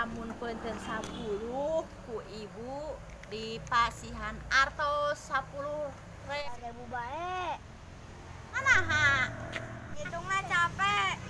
lamun penten 10 ku ibu di pasihan artos 10.000 bae. Mana ha? Hitungnya capek.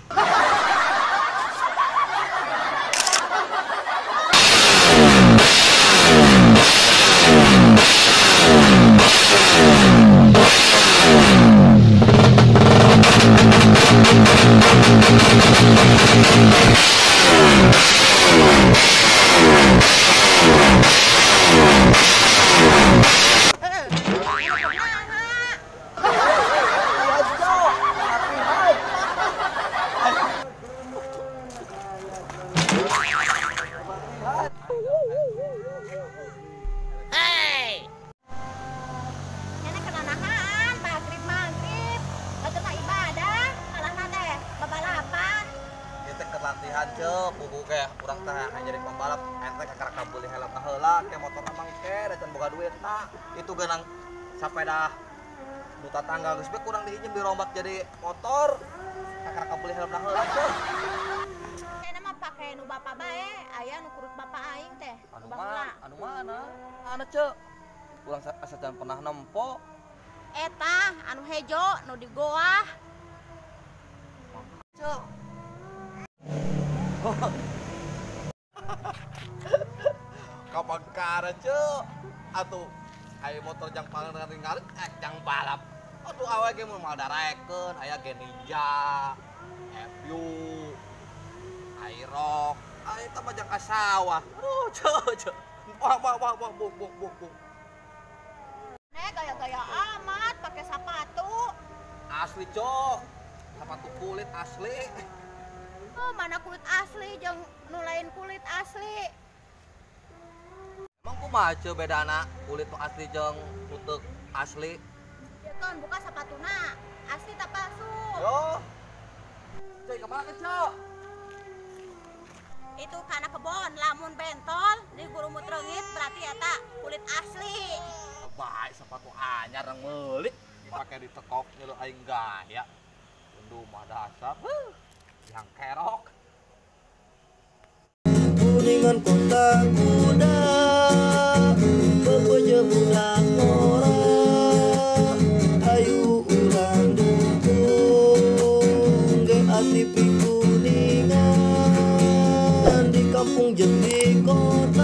Latihan cek buku kayak kurang teh jadi pembalap ente kakak kabeli helm heula kayak motor emang ke dan boga duit nah itu genang sepeda duta tangga geus be kurang diinjem dirombak jadi motor kakak kabeli helm heula cek Kayaknya mah pake nu bapak bae aya nu kurut bapak aing teh anu mana cek kurang asa jangan pernah nempo eta anu hejo nu di goa cek kapan kara cek atuh aya motor jang pangan ringalit jang balap atuh awe ge mau darekeun aya ge Ninja FU Aerox aya teh mah jang ka sawah aduh cek wah buk gaya-gaya amat pakai sepatu asli cok sepatu kulit asli. Oh, mana kulit asli jeung nu lain kulit asli. Emang kumaha ceu bedana kulit nu asli jeung nu asli? Ya kan buka sepatuna, asli tak palsu. Yo. Cuy, kemana cok? Itu kana kebon, lamun bentol di gurumut reungit berarti eta kulit asli. Baik sepatu anyar yang meuli dipake di tekok nyeureun aing gaya. Unduh mah dasar. Yang kerok kuningan kota kuda bepejebulan ora ayu ulang dukung ge ati pi kuningan di kampung jeung di kota